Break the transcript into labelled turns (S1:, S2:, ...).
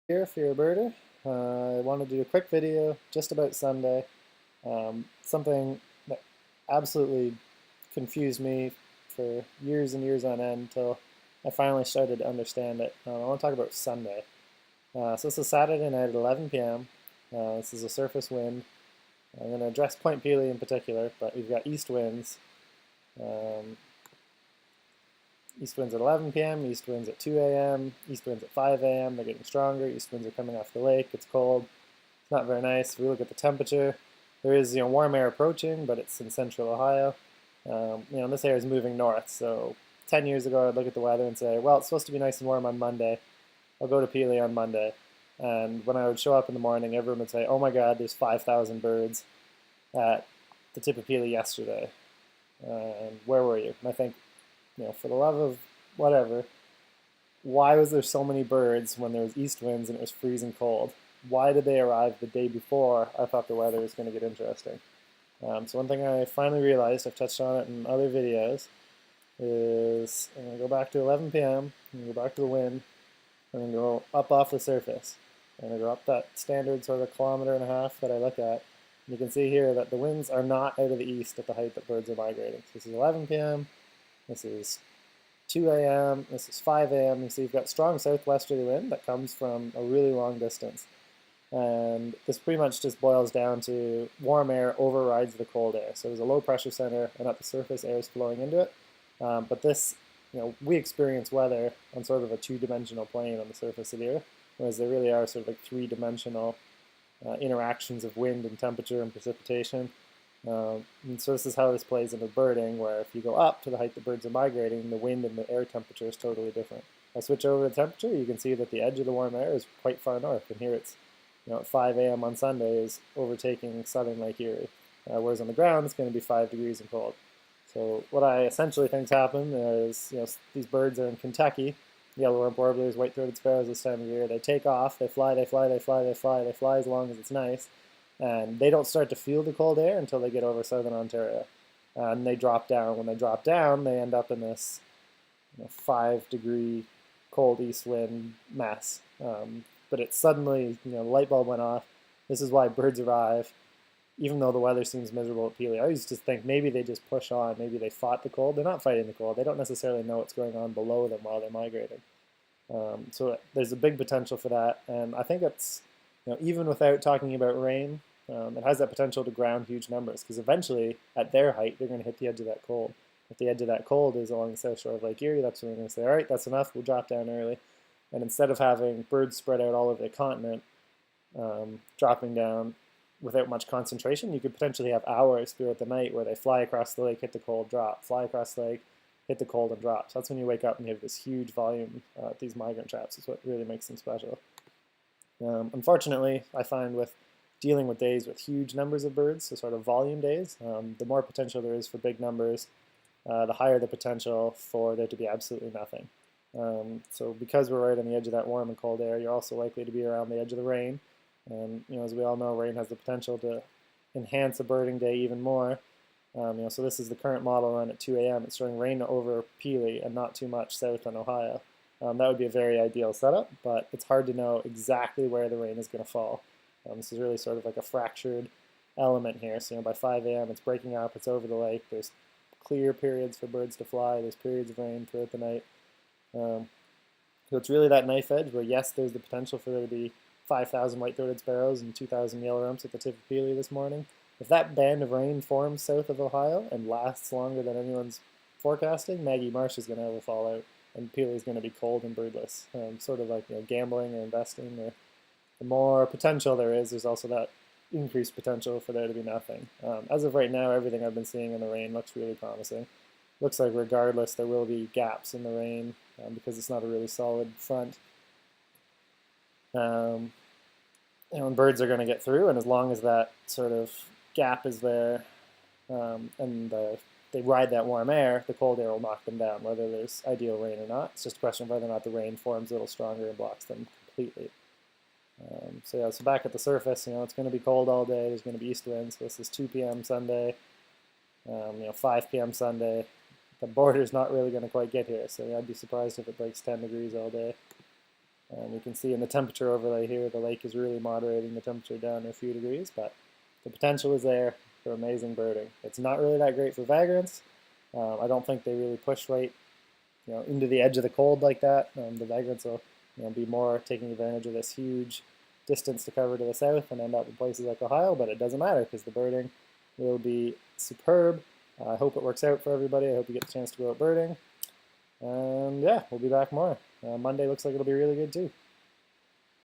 S1: Here for your birder. I wanted to do a quick video just about Sunday. Something that absolutely confused me for years and years on end until I finally started to understand it. I want to talk about Sunday. So this is Saturday night at 11 p.m. This is a surface wind. I'm going to address Point Pelee in particular, but we've got east winds. Um, East winds at 11 p.m., east winds at 2 a.m., east winds at 5 a.m. They're getting stronger. East winds are coming off the lake. It's cold. It's not very nice. If we look at the temperature, there is warm air approaching, but it's in central Ohio. This air is moving north. So 10 years ago, I'd look at the weather and say, well, it's supposed to be nice and warm on Monday. I'll go to Pelee on Monday. And when I would show up in the morning, everyone would say, oh my God, there's 5,000 birds at the tip of Pelee yesterday. And where were you? And I think, for the love of whatever, why was there so many birds when there was east winds and it was freezing cold? Why did they arrive the day before I thought the weather was going to get interesting? So one thing I finally realized, I've touched on it in other videos, is I'm going to go back to 11 p.m., I'm going to go back to the wind, I'm going to go up off the surface. I'm going to go up that standard sort of kilometer and a half that I look at. And you can see here that the winds are not out of the east at the height that birds are migrating. So this is 11 p.m., this is 2 a.m., this is 5 a.m. You see you've got strong southwesterly wind that comes from a really long distance. And this pretty much just boils down to warm air overrides the cold air. So there's a low pressure center, and at the surface, air is flowing into it. But this, we experience weather on sort of a two-dimensional plane on the surface of the Earth, whereas there really are sort of like three-dimensional interactions of wind and temperature and precipitation. And so this is how this plays into birding, where if you go up to the height the birds are migrating, the wind and the air temperature is totally different. If I switch over to temperature, you can see that the edge of the warm air is quite far north, and here it's at 5 a.m. on Sunday is overtaking southern Lake Erie, whereas on the ground it's going to be 5 degrees and cold. So what I essentially think's happened is, these birds are in Kentucky, yellow-rumped warblers, white-throated sparrows this time of year. They take off, they fly, they fly, they fly, they fly, they fly as long as it's nice, and they don't start to feel the cold air until they get over southern Ontario. And they drop down. When they drop down, they end up in this 5-degree cold east wind mess. But it suddenly, the light bulb went off. This is why birds arrive, even though the weather seems miserable at Pelee. I used to think maybe they just push on, maybe they fought the cold. They're not fighting the cold. They don't necessarily know what's going on below them while they're migrating. So there's a big potential for that, and I think it's, even without talking about rain, it has that potential to ground huge numbers, because eventually, at their height, they're going to hit the edge of that cold. If the edge of that cold is along the south shore of Lake Erie, that's when they're going to say, all right, that's enough, we'll drop down early. And instead of having birds spread out all over the continent, dropping down without much concentration, you could potentially have hours throughout the night where they fly across the lake, hit the cold, drop, fly across the lake, hit the cold, and drop. So that's when you wake up and you have this huge volume. These migrant traps is what really makes them special. Unfortunately, I find with dealing with days with huge numbers of birds, so sort of volume days, the more potential there is for big numbers, the higher the potential for there to be absolutely nothing. So because we're right on the edge of that warm and cold air, you're also likely to be around the edge of the rain. And as we all know, rain has the potential to enhance a birding day even more. So this is the current model run at 2 a.m. It's showing rain over Pelee and not too much south on Ohio. That would be a very ideal setup, but it's hard to know exactly where the rain is going to fall. This is really sort of like a fractured element here. So by 5 a.m. it's breaking up, it's over the lake. There's clear periods for birds to fly. There's periods of rain throughout the night. So it's really that knife edge where, yes, there's the potential for there to be 5,000 white-throated sparrows and 2,000 yellow rumps at the tip of Pelee this morning. If that band of rain forms south of Ohio and lasts longer than anyone's forecasting, Maggie Marsh is going to have a fallout, and Pelee is going to be cold and birdless. Sort of like gambling or investing. The more potential there is, there's also that increased potential for there to be nothing. As of right now, everything I've been seeing in the rain looks really promising. Looks like regardless, there will be gaps in the rain because it's not a really solid front. And birds are going to get through, and as long as that sort of gap is there and they ride that warm air, the cold air will knock them down, whether there's ideal rain or not. It's just a question of whether or not the rain forms a little stronger and blocks them completely. So back at the surface, it's going to be cold all day. There's going to be east winds. So this is 2 p.m. Sunday, 5 p.m. Sunday. The border's not really going to quite get here, so I'd be surprised if it breaks 10 degrees all day. And you can see in the temperature overlay here, the lake is really moderating the temperature down a few degrees, but the potential is there for amazing birding. It's not really that great for vagrants. I don't think they really push right, into the edge of the cold like that. The vagrants will, be more taking advantage of this huge distance to cover to the south and end up in places like Ohio, but it doesn't matter because the birding will be superb. I hope it works out for everybody. I hope you get the chance to go out birding. And yeah, we'll be back more. Monday looks like it'll be really good too.